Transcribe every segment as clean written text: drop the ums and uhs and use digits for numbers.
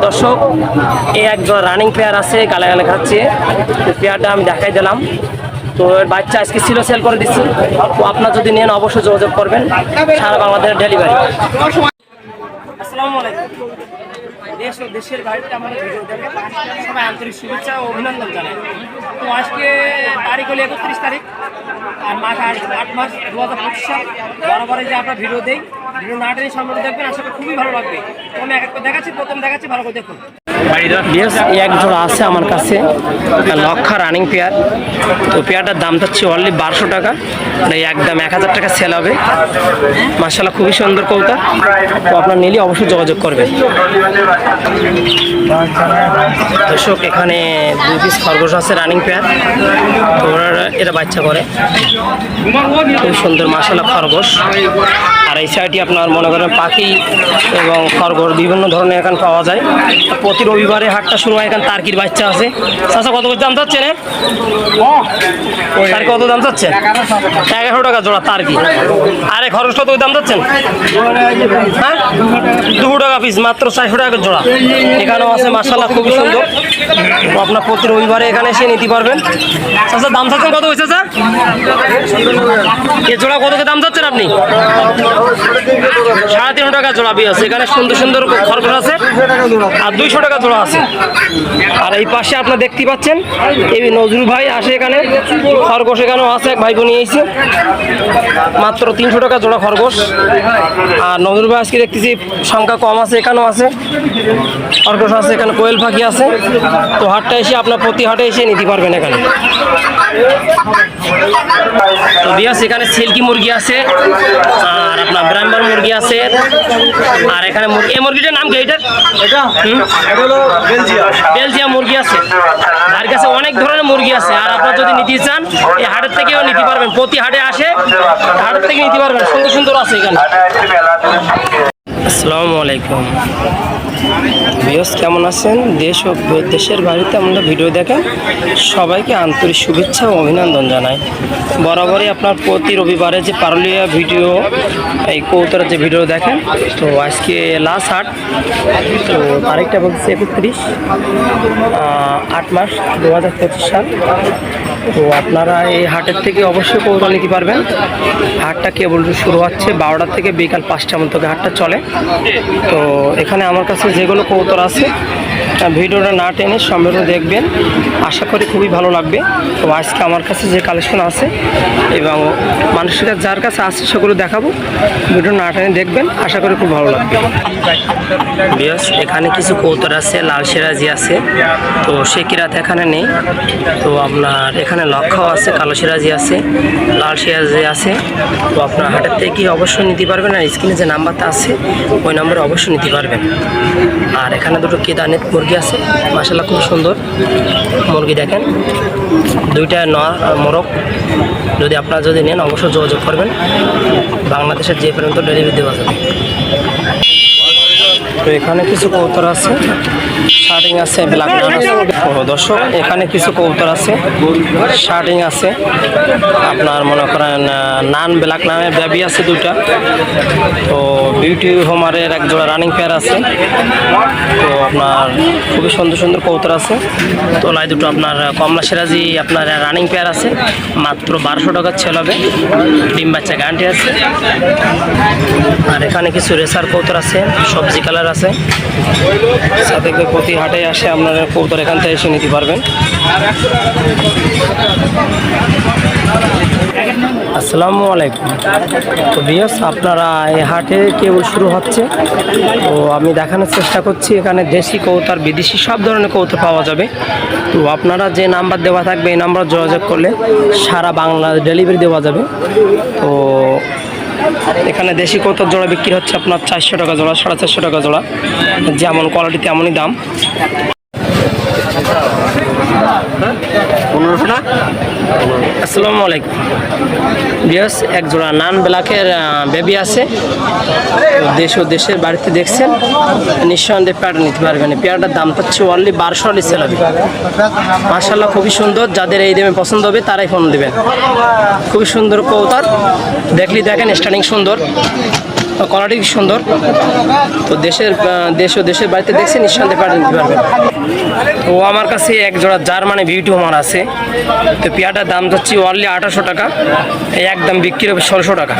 দর্শক এই একজন রানিং পেয়ার আছে, গালে গালে খাচ্ছে। পেয়ারটা আমি দেখাই দিলাম। তো এর বাচ্চা আজকে ছিল, সেল করে দিচ্ছি। তো আপনার যদি নেন অবশ্যই যোগাযোগ করবেন, সারা বাংলাদেশের ডেলিভারি। আসসালামু আলাইকুম। দেশ ও দেশের বাড়িতে আমাদের ভিডিও দেখেন, সবাই আন্তরিক শুভেচ্ছা ও অভিনন্দন জানাই। তো আজকে তারিখ হলো 31 তারিখ, আর মাস 8 মাস 2025 সাল। বরাবর যে আপনার ভিডিও দেই, ভিডিও না টেনে সম্পর্কে দেখবেন, আশা করি খুবই ভালো লাগবে। তো আমি এক এক করে দেখাচ্ছি, প্রথম দেখাচ্ছি, ভালো করে দেখুন। এক জোড়া আছে আমার কাছে, লক্ষা রানিং পেয়ার। তো পেয়ারটার দাম যাচ্ছে অনলি 1200 টাকা, একদম 1000 টাকা সেল হবে। মাশাআল্লাহ খুবই সুন্দর কবুতর। তো আপনার নিলে অবশ্যই যোগাযোগ করবেন। দর্শক এখানে 2 পিস খরগোশ আছে রানিং পেয়ার। তো এরা বাচ্চা করে, খুব সুন্দর মাশাআল্লাহ খরগোশ। আর এই সাইডে আপনার মনে করেন পাখি এবং খরগোশ বিভিন্ন ধরনের এখানে পাওয়া যায়। প্রতি রবিবারে হাটটা শুরু হয়। এখানে টার্কির বাচ্চা আছে। চাচা কত করে দাম চাচ্ছেন? কত দাম চাচ্ছেন? 1100 টাকা জোড়া টার্কি। আরে খরগোশ কত দাম চাচ্ছেন? হ্যাঁ 200 টাকা পিস, মাত্র 400 টাকা জোড়া। এখানেও আছে মাশাআল্লাহ খুবই সুন্দর। তো আপনার প্রতি রবিবারে এখানে এসে নিতে পারবেন। চাচা দাম চাচ্ছেন কত হয়েছে স্যার? এ জোড়া কত দাম চাচ্ছেন আপনি? 350 টাকা জোড়া আছে। এখানে সুন্দর সুন্দর খরগোশ আছে, আর 200 টাকা জোড়া আছে। আর এই পাশে আপনার দেখতে পাচ্ছেন এই নজরুল ভাই আসে এখানে, খরগোশ এখানেও আছে, এক ভাই বোন নিয়েছে, মাত্র 300 টাকা জোড়া খরগোশ। আর নজরুল ভাই আজকে দেখতেছি সংখ্যা কম আছে, এখানেও আছে খরগোশ আছে, এখানে কোয়েল পাখি আছে। তো হাটটা এসে আপনার প্রতি হাটে এসে নিতে পারবেন এখানে। তো বিয়াস এখানে সিল্কি মুরগি আছে, আর আপনার ব্রাহ্মণ মুরগি আছে। আর এখানে এই মুরগিটার নাম কি? এটার বেলজিয়াম মুরগি আছে। তার কাছে অনেক ধরনের মুরগি আছে। আর আপনার যদি নিতে চান এই হাটের থেকেও নিতে পারবেন। প্রতি হাটে আসে, হাটের থেকে নিতে পারবেন। সুন্দর সুন্দর আছে এখানে। আসসালামু আলাইকুম ভিউয়ার্স, কেমন আছেন? দেশ ও দেশের বাড়িতে আমরা ভিডিও দেখেন, সবাইকে আন্তরিক শুভেচ্ছা ও অভিনন্দন জানাই। বরাবরই আপনার প্রতি রবিবারে যে পারুলিয়া ভিডিও, এই কৌতরের যে ভিডিও দেখেন। তো আজকে লাস্ট হাট, তো তারিখটা বলছে 31 মাস 2025 সাল। তো আপনারা এই হাটের থেকে অবশ্যই কৌতর নিতে পারবেন। হাটটা কেবল শুরু হচ্ছে 12টা থেকে বিকাল 5টার মধ্যে হাটটা চলে। তো এখানে আমার কাছে যেগুলো কৌতর আছে, ভিডিওটা না টেনে সম্পূর্ণ দেখবেন, আশা করি খুবই ভালো লাগবে। তো আজকে আমার কাছে যে কালেকশন আছে এবং মানুষের যার কাছে আছে সেগুলো দেখাবো, ভিডিও না টেনে দেখবেন, আশা করি খুব ভালো লাগবে। বিয়াস এখানে কিছু কৌতর আছে, লাল সিরাজি আছে। তো সে কিরাত এখানে নেই। তো আপনার এখানে লক্ষাও আছে, কালো সিরাজি আছে, লাল সিরাজি আছে। তো আপনার হাটের থেকে অবশ্যই নিতে পারবেন। আর স্ক্রিনে যে নাম্বারটা আছে ওই নম্বরে অবশ্যই নিতে পারবেন। আর এখানে দুটো কেদারনাথ মুরগি আছে, মাশাআল্লাহ খুব সুন্দর মুরগি। দেখেন দুইটা মোরগ। যদি আপনারা নেন অবশ্যই যোগাযোগ করবেন, বাংলাদেশের যে পর্যন্ত ডেলিভারি দেওয়া যাবে। তো এখানে কিছু কবুতর আছে, শার্টিং আছে, ব্ল্যাক নান আছে। দর্শক এখানে কিছু কবুতর আছে, শার্টিং আছে, আপনার মনে করেন নান ব্ল্যাক নানের বেবি আছে দুইটা। তো বিউটি হোমারের এক জোড়া রানিং পেয়ার আছে। তো আপনার খুবই সুন্দর সুন্দর কবুতর আছে। তো লাই দুটো আপনার কমলা সিরাজি আপনার রানিং পেয়ার আছে, মাত্র 1200 টাকা ছেল হবে, ডিম বাচ্চা গ্যারান্টি আছে। আর এখানে কিছু রেসার কবুতর আছে, সবজি কালার আছে। সাথে প্রতি হাটে আসে আপনারা কবুতর এখান থেকে এসে নিতে পারবেন। আসসালামু আলাইকুম। তো ভিউয়ার্স আপনারা এই হাটে কেবল শুরু হচ্ছে, তো আমি দেখানোর চেষ্টা করছি। এখানে দেশি কবুতর, বিদেশি সব ধরনের কবুতর পাওয়া যাবে। তো আপনারা যে নাম্বার দেওয়া থাকবে এই নাম্বার যোগাযোগ করলে সারা বাংলা ডেলিভারি দেওয়া যাবে। তো এখানে দেশি কবুতর জোড়া বিক্রি হচ্ছে আপনার 400 টাকা জোড়া, 450 টাকা জোড়া। যেমন কোয়ালিটি তেমনই দাম। আসসালামু আলাইকুম ভিউয়ার্স, এক জোড়া নান ব্ল্যাকের বেবি আছে। দেশ ও দেশের বাড়িতে দেখছেন, নিঃসন্দেহে পেয়ারটা নিতে পারবেন। পেয়ারটার দাম হচ্ছে অনলি 1200 সেল হবে। মাশাআল্লাহ খুবই সুন্দর, যাদের এই দামে পছন্দ হবে তারাই ফোন দেবেন। খুবই সুন্দর কবুতর, দেখলি দেখেন স্টার্টিং সুন্দর। কোয়ালিটি সুন্দর। তো দেশ ও দেশের বাড়িতে দেখছে নিঃসন্দেহে পাঠা নিতে পারবেন। তো আমার কাছে এক জোড়া জার্মানি বিউটি হোমার আছে। তো পেয়ারটার দাম যাচ্ছে অনলি 1800 টাকা, একদম বিক্রি হবে 1600 টাকা।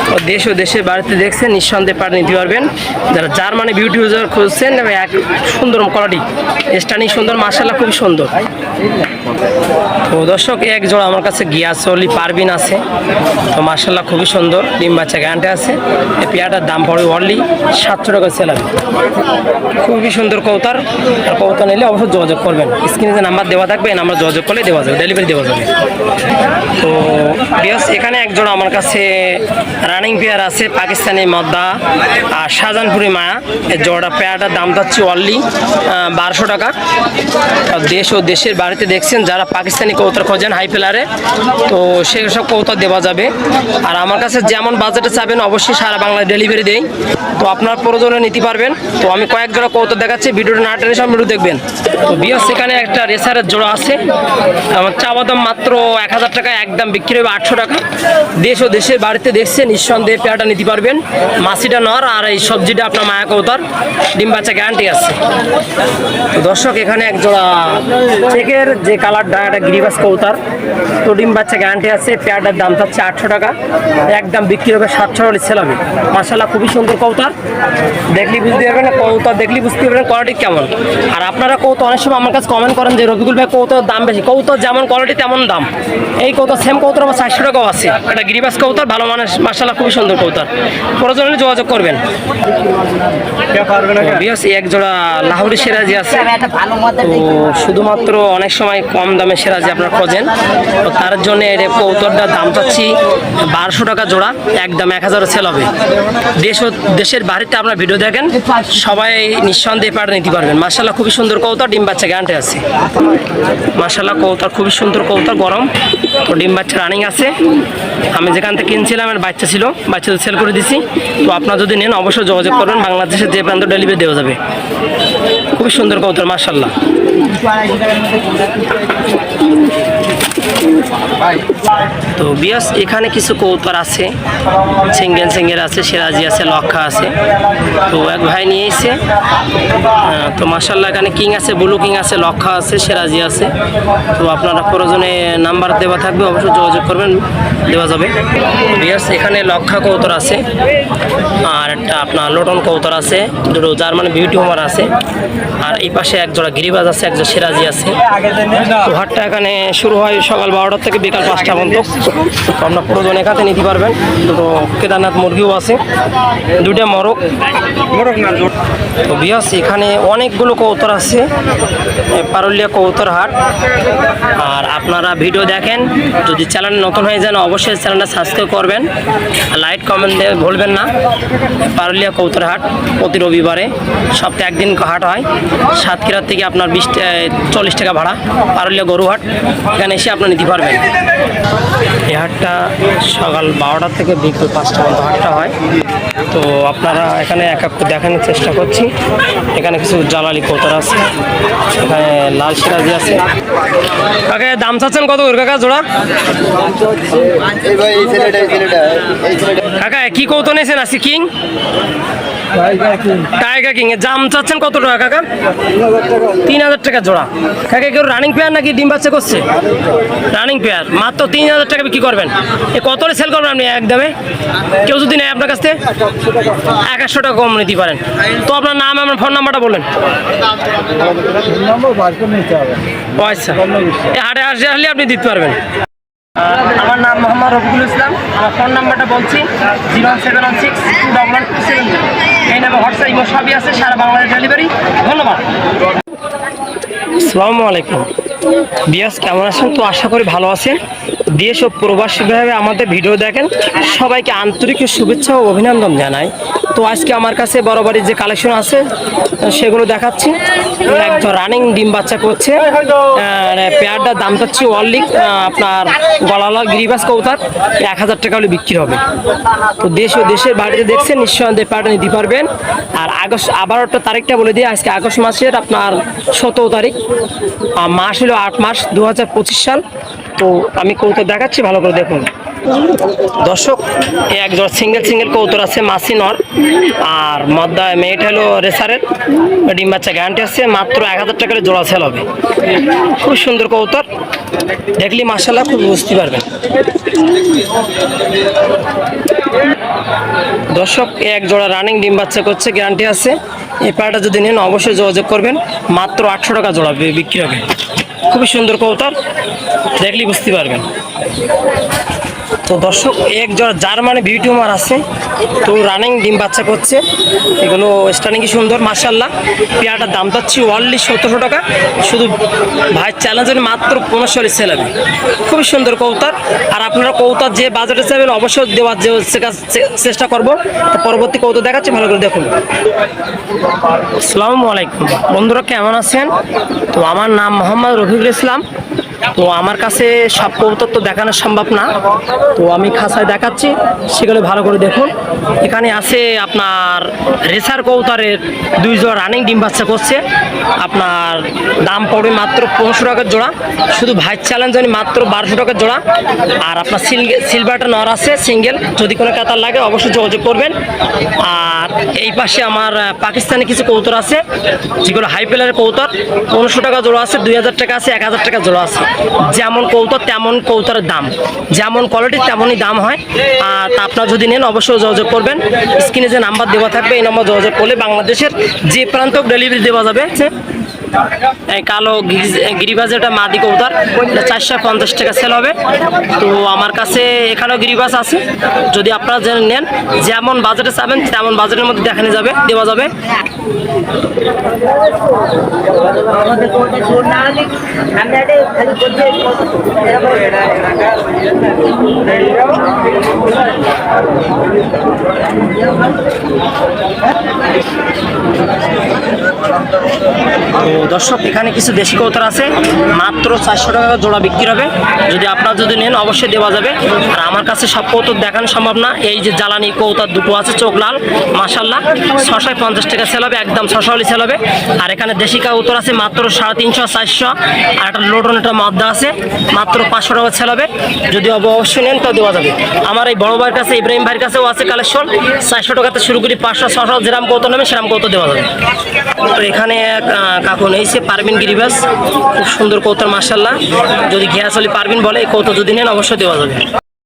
তো দেশ ও দেশের বাড়িতে দেখছেন নিঃসন্দেহে পাঠা নিতে পারবেন। যারা জার্মানি বিউটি হোমার খুঁজছেন এক সুন্দর কোয়ালিটি, স্টানিং সুন্দর, মাশাআল্লাহ খুবই সুন্দর। তো দর্শক এক জোড়া আমার কাছে গিয়াসলি পারবিন আছে। তো মাশাআল্লাহ খুবই সুন্দর, ডিম বাচ্চা গ্যারান্টি আছে। এই পেয়ারটার দাম পড়ে অনলি 700 টাকা সেলার। খুবই সুন্দর কৌতার। আর কৌতা নিলে অবশ্যই যোগাযোগ করবেন, স্ক্রিনে যে নাম্বার দেওয়া থাকবে এই নাম্বার যোগাযোগ করলে দেওয়া যাবে, ডেলিভারি দেওয়া যাবে। তো বিয়াস এখানে এক জোড়া আমার কাছে রানিং পেয়ার আছে, পাকিস্তানি মদ্দা আর শাহজাহানপুরি মায়া। এই জোড়া পেয়ারটার দাম যাচ্ছে অনলি 1200 টাকা। দেশ ও দেশের বাড়িতে দেখছেন যারা পাকিস্তানি কৌতার খোঁজেন হাই ফেলারে, তো সেই সব কৌতা দেওয়া যাবে। আর আমার কাছে যেমন বাজেটে চাবেন অবশ্যই সারা বাংলায় ডেলিভারি দেই। তো আপনার প্রয়োজনে নিতে পারবেন। তো আমি কয়েক জোড়া কৌতা দেখাচ্ছি, ভিডিওটা না টেনে ভিডিও দেখবেন। তো বিয়াস এখানে একটা রেসারের জোড়া আছে, আমার চাওয়া দাম মাত্র 1000 টাকা, একদম বিক্রি হবে 800 টাকা। দেশ ও দেশের বাড়িতে দেখছেন নিঃসন্দেহে পেয়ারটা নিতে পারবেন। মাছিটা নর আর এই সবজিটা আপনার মায়া কৌতার, ডিম বাচ্চা গ্যারান্টি আছে। তো দর্শক এখানে এক জোড়া চেকের যে কালারটা একটা গিরিবাস কৌতার, তো ডিম বাচ্চা গ্যারান্টি আছে। পেয়ারটার দাম চাচ্ছে 800 টাকা, একদম বিক্রি হবে 700 টাকা সেল হবে। মাশাআল্লাহ খুবই সুন্দর কৌতার, দেখলি বুঝতে পারবেন, কৌতা দেখলি বুঝতে পারবেন কোয়ালিটি কেমন। আর আপনারা কৌতা অনেক সময় আমার কাছে কমেন্ট করেন যে রবিকুল ভাই কৌতার দাম বেশি, কৌতা যেমন কোয়ালিটি তেমন দাম। এই কৌতা সেম কৌতার আবার 400 টাকাও আছে। এটা গিরিবাস কৌতার, ভালো মানের, মাশাআল্লাহ খুবই সুন্দর কৌতার। প্রয়োজন হলে যোগাযোগ করবেন। এক জোড়া লাহোরি সিরাজি আছে। তো শুধুমাত্র অনেক সময় কম দামে সিরাজি আপনারা খোঁজেন, তো তার জন্য এর কৌতারটার দাম চাচ্ছি 1200 টাকা জোড়া, একদম 1000 সেল হবে। দেশের বাড়িতে আপনার ভিডিও দেখেন সবাই নিঃসন্দেহে পাঠা নিতে পারবেন। মাশাআল্লাহ খুবই সুন্দর কৌতার, ডিম বাচ্চা গ্যারান্টি আছে। মাশাআল্লাহ কৌতার খুবই সুন্দর কৌতার, গরম। তো ডিম বাচ্চা রানিং আছে। আমি যেখান থেকে কিনছিলাম এর বাচ্চা ছিল, বাচ্চা সেল করে দিছি। তো আপনারা যদি নেন অবশ্যই যোগাযোগ করবেন, বাংলাদেশের যে প্রান্ত ডেলিভারি দেওয়া যাবে। খুবই সুন্দর কৌতার মাশাআল্লাহ। তো বিয়াস এখানে কিছু কৌতার আছে, সিঙ্গেল আছে, সিরাজি আছে, লক্ষা আছে। তো এক ভাই নিয়ে এসে, তো মাশাআল্লাহ এখানে কিং আছে, ব্লু কিং আছে, লক্ষা আছে, সিরাজি আছে। তো আপনারা প্রয়োজনে নাম্বার দেওয়া থাকবে, অবশ্যই যোগাযোগ করবেন, দেওয়া যাবে। বিয়াস এখানে লক্ষা কৌতার আছে, আর একটা আপনার লোটন কৌতার আছে, দুটো জার্মানি বিউটি হোমার আছে। আর এই পাশে এক জোড়া গিরিবাজ আছে, এক জোড়া সিরাজি আছে। তো হাটটা এখানে শুরু হয় সকাল 12টা থেকে বিকাল 5টা পর্যন্ত। তো আপনার প্রয়োজন এখানে নিতে পারবেন। দুটো কেদারনাথ মুরগিও আছে, দুইটা মোরগ না। তো বিয়াস এখানে অনেকগুলো কৌতার আছে, পারুলিয়া কৌতার হাট। আর আপনারা ভিডিও দেখেন, যদি চ্যানেল নতুন হয়ে যান অবশ্যই চ্যানেলটা সাবস্ক্রাইব করবেন, লাইক কমেন্ট দিয়ে ভুলবেন না। পারুলিয়া কৌতার হাট প্রতি রবিবারে, সপ্তাহে একদিন হাট হয়। সাতক্ষীরা থেকে আপনার 40 টাকা ভাড়া, পারুলিয়া গরু হাট। এখানে এসে আপনারা নিতে পারবেন। এই হাটটা সকাল 12টা থেকে বিকাল 5টা পর্যন্ত হাটটা হয়। তো আপনারা এখানে এক এক দেখানোর চেষ্টা করছি। এখানে কিছু জালালি কৌতার আছে, এখানে লাল সিরাজি আছে। কাকা দাম চাচ্ছেন কত করে কাকা জোড়া? কাকা কি কৌতো নিয়েছেন আজকে? কিং টাইগার কিং এর দাম চাচ্ছেন কত টাকা কাকা? 3000 টাকা জোড়া। কাকা কেউ রানিং পেয়ার নাকি ডিম বাচ্চা করছে? রানিং পেয়ার, মাত্র 3000 টাকা বিক্রি করবেন। এ কত সেল করবেন আপনি একদমে? কেউ যদি নেয় আপনার কাছ থেকে 1100 টাকা কম নিতে পারেন। তো আপনার নাম, আপনার ফোন নাম্বারটা বলেন। আচ্ছা, এই হাটে আসলে আপনি দিতে পারবেন। আমার নাম মোহাম্মদ রফিকুল ইসলাম। আমার ফোন নাম্বারটা বলছি 071621127। এই নামে হোয়াটসঅ্যাপ সবই আছে, সারা বাংলাদেশ ডেলিভারি। ধন্যবাদ। আসসালামু আলাইকুম বিয়াস, কেমন আছেন? তো আশা করি ভালো আছেন। দেশ ও প্রবাসীভাবে আমাদের ভিডিও দেখেন সবাইকে আন্তরিক শুভেচ্ছা ও অভিনন্দন জানাই। তো আজকে আমার কাছে বরাবরই যে কালেকশন আছে সেগুলো দেখাচ্ছি। একদম রানিং ডিম বাচ্চা করছে, পেয়ারটার দাম চাচ্ছি অনলি আপনার গলালা গিরিবাস কৌতার 1000 টাকা হলে বিক্রি হবে। তো দেশ ও দেশের বাড়িতে দেখছেন নিঃসন্দেহে পেয়ারটা নিতে পারবেন। আর আগস্ট, আবার একটা তারিখটা বলে দিই, আজকে আগস্ট মাসের আপনার 17 তারিখ। মাস হলো হলো 8 মাস 2025 সাল। তো আমি কবুতর দেখাচ্ছি, ভালো করে দেখুন দর্শক। এক জোড়া সিঙ্গেল কবুতর আছে মাসি নর, আর মদ্দা মেয়েট হলো রেসারের, ডিম বাচ্চা গ্যারান্টি আছে। মাত্র 1000 টাকার জোড়া সেল হবে। খুব সুন্দর কবুতর, দেখলি মাশাআল্লাহ খুব বুঝতে পারবেন। দর্শক এক জোড়া রানিং ডিম বাচ্চা করছে, গ্যারান্টি আছে। এই পাড়াটা যদি নেন অবশ্যই যোগাযোগ করবেন। মাত্র 800 টাকা জোড়া বিক্রি হবে। খুবই সুন্দর কবুতর, দেখলি বুঝতে পারবেন। তো দর্শক এক জোড়া জার্মানি বিউটিউমার আছে, তো রানিং ডিম বাচ্চা করছে। এগুলো স্টার্নিংই সুন্দর মাশাআল্লাহ। পেয়ারটার দাম পাচ্ছি অনলি 1700 টাকা। শুধু ভাই চ্যালেঞ্জের মাত্র 1500 সেল হবে। খুবই সুন্দর কবুতর। আর আপনারা কবুতর যে বাজারে চাইবেন অবশ্যই দেওয়ার চেষ্টা করবো। তো পরবর্তী কবুতর দেখাচ্ছি, ভালো করে দেখুন। আসসালামু আলাইকুম বন্ধুরা, কেমন আছেন? তো আমার নাম মোহাম্মদ রফিকুল ইসলাম। তো আমার কাছে সব কবুতর তো দেখানো সম্ভব না, তো আমি খাঁচায় দেখাচ্ছি, সেগুলো ভালো করে দেখুন। এখানে আছে আপনার রেসার কবুতরের 2 জোড়া রানিং ডিম বাচ্চা করছে। আপনার দাম পড়বে মাত্র 1500 টাকার জোড়া। শুধু ভাই চ্যালেঞ্জ জানি মাত্র 1200 টাকার জোড়া। আর আপনার সিলভারটা নর আছে সিঙ্গেল, যদি কোনো কাতার লাগে অবশ্যই যোগাযোগ করবেন। আর এই পাশে আমার পাকিস্তানি কিছু কবুতর আছে, যেগুলো হাই প্লেয়ারের কবুতর। 1500 টাকা জোড়া আছে, 2000 টাকা আছে, 1000 টাকা জোড়া আছে। যেমন কবুতর তেমন কবুতরের দাম, যেমন কোয়ালিটি তেমনই দাম হয়। আর তা আপনারা যদি নেন অবশ্যই যোগাযোগ করবেন। স্ক্রিনে যে নাম্বার দেওয়া থাকবে এই নাম্বার যোগাযোগ করলে বাংলাদেশের যে প্রান্ত ডেলিভারি দেওয়া যাবে। এই কালো গিরিবাজ, এটা মাদি কবুতর, এটা 450 টাকা সেল হবে। তো আমার কাছে এখানেও গিরিবাজ আছে, যদি আপনারা জেনে নেন যেমন বাজেটে চাবেন তেমন বাজেটের মধ্যে দেখানো যাবে, দেওয়া যাবে। তো দর্শক এখানে কিছু দেশি কবুতর আছে, মাত্র 400 টাকা জোড়া বিক্রি হবে। যদি আপনারা যদি নেন অবশ্যই দেওয়া যাবে। আর আমার কাছে সব কবুতর দেখানো সম্ভব না। এই যে জ্বালানি কবুতর দুটো আছে চোখ লাল মাশাআল্লাহ, 650 টাকা সেল হবে, একদম 600 সেল হবে। আর এখানে দেশি কবুতর আছে মাত্র 350 400। আর একটা লোডন, একটা মদ্দা আছে, মাত্র 500 টাকা সেল হবে। যদি অবশ্যই নেন তা দেওয়া যাবে। আমার এই বড় ভাইয়ের কাছে, ইব্রাহিম ভাইয়ের কাছেও আছে কালেকশন। 400 টাকাতে শুরু করি, 500 600 যেরকম কবুতর নেবে সেরকম কবুতর দেওয়া যাবে। তো এখানে কাকু নেইছে পারবিন গিরিবাস, খুব সুন্দর কবুতর মাশাআল্লাহ। যদি ঘেরা চলি পারবিন বলে এই কবুতর যদি নেন অবশ্যই দেওয়া যাবে।